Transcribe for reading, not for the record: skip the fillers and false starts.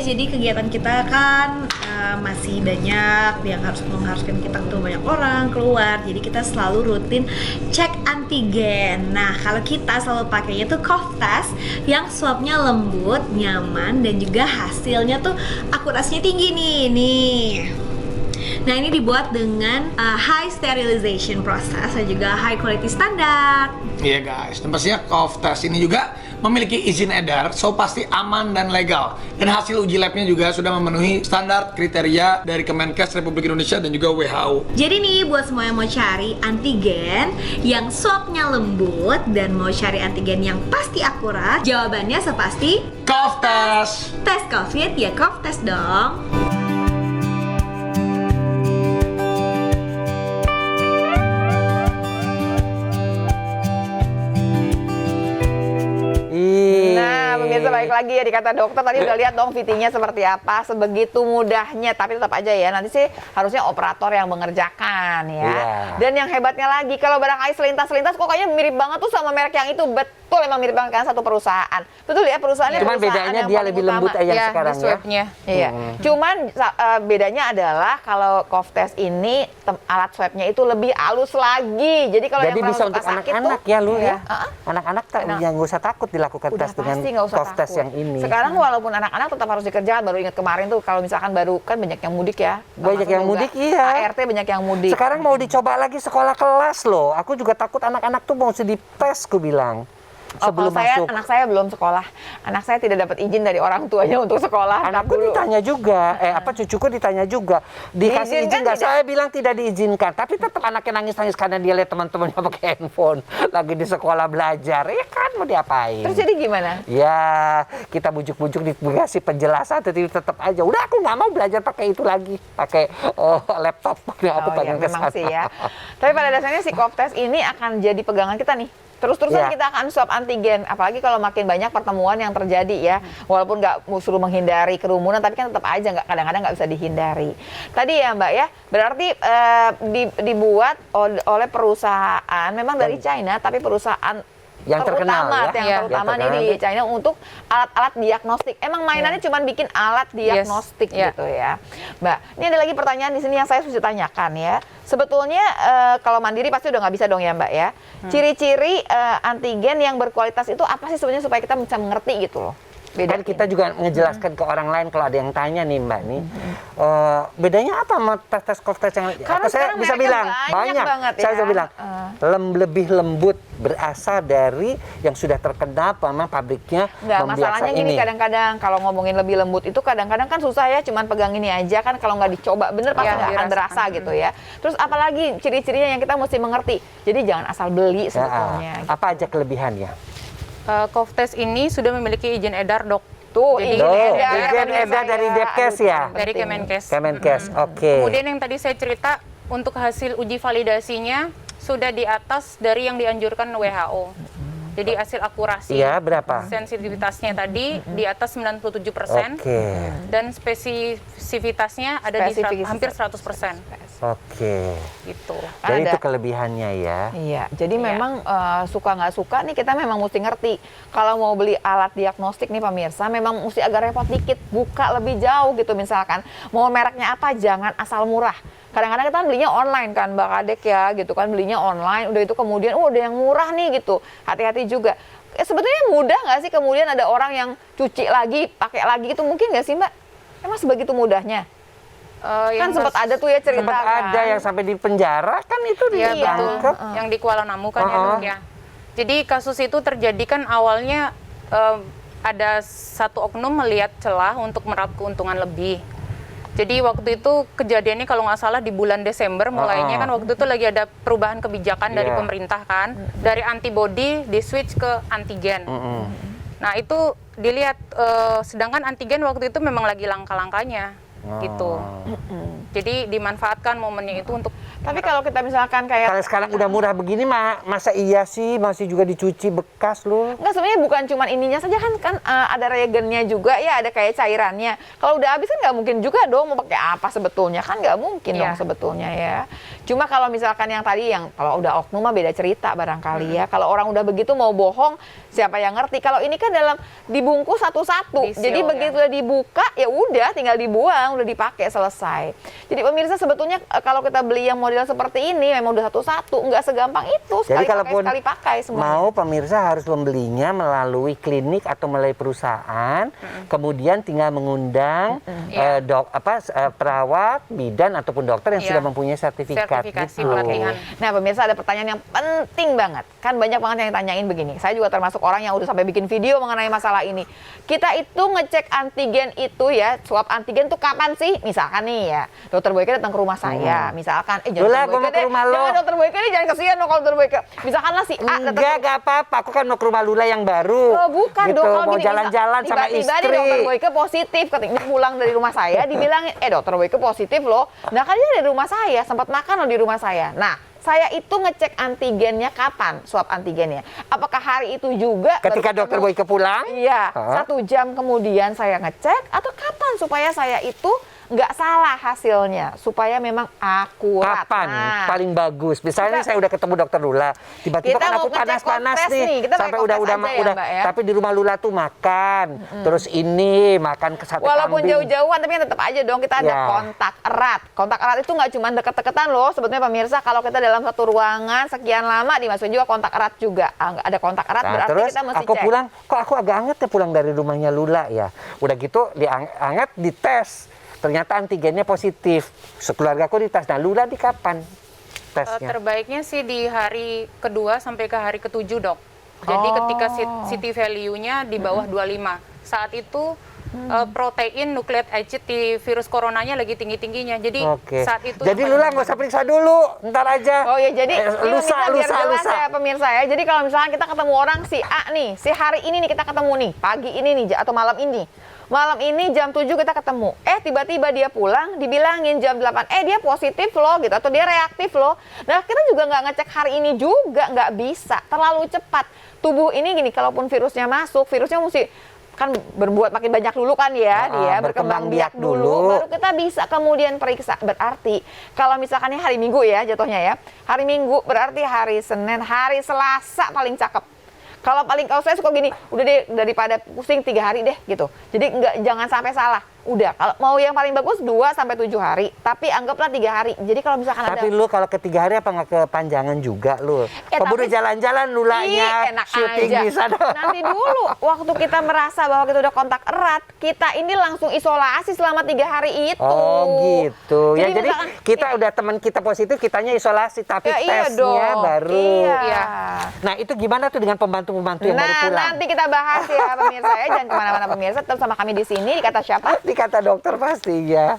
jadi kegiatan kita kan masih banyak yang mengharuskan kita ketemu banyak orang, keluar. Jadi kita selalu rutin cek antigen. Nah, kalau kita selalu pakainya tuh cough test yang swabnya lembut, nyaman, dan juga hasilnya tuh akurasinya tinggi nih. Nah, ini dibuat dengan high sterilization process dan juga high quality standar. Iya guys, dan pastinya cough test ini juga memiliki izin edar, so pasti aman dan legal. Dan hasil uji labnya juga sudah memenuhi standar kriteria dari Kemenkes Republik Indonesia dan juga WHO. Jadi nih, buat semua yang mau cari antigen yang swabnya lembut dan mau cari antigen yang pasti akurat, jawabannya sepasti Cough test. tes COVID ya cough test dong. Pemirsa, balik lagi ya di Kata Dokter. Tadi udah lihat dong VT-nya seperti apa, sebegitu mudahnya. Tapi tetap aja ya, nanti sih harusnya operator yang mengerjakan ya. Dan yang hebatnya lagi, kalau barangkali selintas-selintas kok kayaknya mirip banget tuh sama merek yang itu. Betul, emang mirip banget kan, satu perusahaan. Betul ya, perusahaannya. Cuman bedanya dia lebih lembut yang ya, sekarang ya. Iya. Cuman bedanya adalah kalau cough test ini alat swabnya itu lebih halus lagi. Jadi kalau yang bisa untuk anak-anak ya lu ya. Anak-anak yang nggak usah takut dilakukan tes dengan cough test yang ini. Sekarang walaupun anak-anak tetap harus dikerjakan. Baru ingat kemarin tuh kalau misalkan baru kan banyak yang mudik ya. Banyak yang mudik, iya. ART banyak yang mudik. Sekarang mau dicoba lagi sekolah kelas loh. Aku juga takut anak-anak tuh mau dites, aku bilang. Sebelum masuk. Anak saya belum sekolah. Anak saya tidak dapat izin dari orang tuanya untuk sekolah. Anakku ditanya juga, cucuku ditanya juga, dikasih izin nggak? Saya bilang tidak diizinkan, tapi tetap anaknya nangis-nangis karena dia lihat teman-temannya pakai handphone lagi di sekolah belajar, ya kan mau diapain? Terus jadi gimana? Ya kita bujuk-bujuk dikasih penjelasan, tapi tetap aja. Udah aku nggak mau belajar pakai itu lagi, pakai laptop. Aku pengen memang sih ya. Tapi pada dasarnya si cough test ini akan jadi pegangan kita nih. Terus-terusan kita akan swab antigen, apalagi kalau makin banyak pertemuan yang terjadi ya. Walaupun nggak suruh menghindari kerumunan, tapi kan tetap aja kadang-kadang nggak bisa dihindari. Tadi ya Mbak ya, berarti dibuat oleh perusahaan, memang dari China, tapi perusahaan yang terkenal terutama nih di China untuk alat-alat diagnostik. Emang mainannya cuma bikin alat diagnostik gitu ya. Mbak, ini ada lagi pertanyaan di sini yang saya sudah tanyakan ya. Sebetulnya kalau mandiri pasti udah nggak bisa dong ya Mbak ya. Ciri-ciri antigen yang berkualitas itu apa sih sebenarnya supaya kita bisa mengerti gitu loh. Dan kita juga ngejelaskan ke orang lain kalau ada yang tanya nih Mbak nih, bedanya apa sama tes cough test yang saya bisa bilang banyak saya bisa bilang lebih lembut berasal dari yang sudah terkenal sama pabriknya. Masalahnya gini, kadang-kadang kalau ngomongin lebih lembut itu kadang-kadang kan susah ya, cuman pegang ini aja kan, kalau nggak dicoba bener pasti nggak akan berasa gitu ya. Terus apalagi ciri-cirinya yang kita mesti mengerti, jadi jangan asal beli sebetulnya. Apa aja kelebihannya? Cough test ini sudah memiliki izin edar dok. Tuh, izin edar dari Depkes ya? Dari Kemenkes. Kemenkes, oke. Kemudian yang tadi saya cerita, untuk hasil uji validasinya sudah di atas dari yang dianjurkan WHO. Jadi hasil akurasi, berapa? Sensitivitasnya tadi di atas 97%, dan spesifitasnya ada di hampir 100%. Gitu. Jadi itu kelebihannya ya. Iya, jadi memang suka nggak suka nih kita memang mesti ngerti. Kalau mau beli alat diagnostik nih pemirsa, memang mesti agak repot dikit, buka lebih jauh gitu misalkan. Mau mereknya apa, jangan asal murah. Kadang-kadang kita belinya online kan Mbak Kadek ya gitu kan, belinya online, udah itu kemudian ada yang murah nih gitu, hati-hati juga. Sebetulnya mudah nggak sih kemudian ada orang yang cuci lagi, pakai lagi gitu, mungkin nggak sih Mbak? Emang sebegitu mudahnya? Kan sempat ada tuh ya cerita kan. Ada yang sampai di penjara kan itu ditangkap. Yang di Kuala Namu kan ya dok ya. Jadi kasus itu terjadi kan awalnya ada satu oknum melihat celah untuk meraup keuntungan lebih. Jadi waktu itu kejadiannya kalau nggak salah di bulan Desember mulainya kan, waktu itu lagi ada perubahan kebijakan dari pemerintah kan, dari antibody di switch ke antigen. Nah itu dilihat, sedangkan antigen waktu itu memang lagi langka-langkanya gitu. Jadi dimanfaatkan momennya itu untuk. Tapi kalau kita misalkan kayak kalau sekarang udah murah begini masa iya sih masih juga dicuci bekas loh? Enggak, sebenarnya bukan cuma ininya saja kan ada reagennya juga ya, ada kayak cairannya. Kalau udah habis kan nggak mungkin juga dong mau pakai apa sebetulnya, kan nggak mungkin dong sebetulnya ya. Cuma kalau misalkan yang tadi yang kalau udah oknum mah beda cerita barangkali ya. Kalau orang udah begitu mau bohong, siapa yang ngerti? Kalau ini kan dalam dibungkus satu-satu. Disil, Jadi begitu udah dibuka ya udah tinggal dibuang, udah dipakai selesai. Jadi pemirsa sebetulnya kalau kita beli yang model seperti ini memang udah satu-satu, nggak segampang itu. Jadi Sekali kalaupun pakai, sekali pakai semuanya. mau pemirsa harus membelinya melalui klinik atau melalui perusahaan, kemudian tinggal mengundang perawat, bidan ataupun dokter yang Iya. sudah mempunyai sertifikat. Sertifikasi gitu. pelatihan. Nah pemirsa ada pertanyaan yang penting banget. Kan banyak banget yang tanyain begini. Saya juga termasuk orang yang udah sampai bikin video mengenai masalah ini. Kita itu ngecek antigen itu ya, swab antigen tuh kapan sih? Misalkan nih ya, dokter Boyke datang ke rumah saya. Misalkan, Lula, gua mau ke rumah lo. Jangan dokter Boyke nih, jangan kesian dong kalau dokter Boyke. Misalkan lah si A datang Enggak, gak apa-apa. Aku kan mau ke rumah Lula yang baru. Oh bukan gitu. dong, kalau Mau gini, jalan-jalan sama tiba-tiba nih istri. dokter Boyke positif, ketika pulang dari rumah saya dibilangin, dokter Boyke positif loh. Nah kan dia dari rumah saya, sempat makan loh di rumah saya. Nah, saya itu ngecek antigennya kapan, swab antigennya. Apakah hari itu juga? Ketika baru dokter ketemu? Boyke pulang? Iya, Hah? 1 jam kemudian saya ngecek, atau kapan supaya saya itu nggak salah hasilnya, supaya memang akurat. Kapan Nah, paling bagus? Misalnya saya udah ketemu dokter Lula, tiba-tiba Kita kan mau aku ngecek panas-panas kontras nih, nih. Kita pakai sampai udah kontras aja ya, Mbak, ya? tapi di rumah Lula tuh makan, terus ini makan ke sate walaupun kambing. jauh-jauhan, tapi kan tetap aja dong kita ada Ya. kontak erat. Kontak erat itu nggak cuma deket-deketan loh, sebetulnya pemirsa. Kalau kita dalam satu ruangan sekian lama, dimasukin juga kontak erat juga. Nggak ada kontak erat, Nah, berarti terus kita mesti aku cek. pulang, kok aku agak anget ya pulang dari rumahnya Lula ya. Udah gitu dianget, dites. Ternyata antigennya positif. Sekeluarga aku dites. Nah, Lula di kapan tesnya? Terbaiknya sih di hari kedua sampai ke hari ketujuh, Dok. Jadi ketika city value-nya di bawah 25. Saat itu protein nucleic acid di virus coronanya lagi tinggi-tingginya. Jadi Oke. saat itu Jadi yang Lula paling nggak usah periksa dulu, ntar aja. Oh ya, jadi ini lusa, biar jelas lusa. ya pemirsa ya. Jadi kalau misalnya kita ketemu orang si A nih, si hari ini nih kita ketemu nih, pagi ini nih atau malam ini. Malam ini jam 7 kita ketemu. Tiba-tiba dia pulang, dibilangin jam 8, dia positif loh gitu, atau dia reaktif loh. Nah, kita juga nggak ngecek hari ini juga, nggak bisa. Terlalu cepat. Tubuh ini gini, kalaupun virusnya masuk, virusnya mesti kan berbuat makin banyak dulu kan ya, dia berkembang biak dulu, baru kita bisa kemudian periksa. Berarti kalau misalkan ini hari Minggu ya jatuhnya ya, hari Minggu berarti hari Senin, hari Selasa paling cakep. Kalau paling kalau saya suka gini, udah deh daripada pusing 3 hari deh gitu. Jadi jangan sampai salah. Udah, kalau mau yang paling bagus 2 sampai 7 hari, tapi anggaplah 3 hari. Jadi kalau misalkan Tapi ada lu kalau ke 3 hari apa nggak kepanjangan juga lu? Keburu tapi- jalan-jalan Lulanya, enak syuting aja. di sana. Nanti dulu, waktu kita merasa bahwa kita udah kontak erat, kita ini langsung isolasi selama 3 hari itu. Oh gitu. Ya jadi misalkan- kita udah teman kita positif, kitanya isolasi, tapi Ya, iya tesnya dong. baru. Iya. Nah itu gimana tuh dengan pembantu-pembantu yang baru Nah, pulang? nanti kita bahas ya pemirsa ya. Jangan kemana-mana pemirsa, tetap sama kami di sini. Di Kata Siapa? Dikata dokter pasti ya.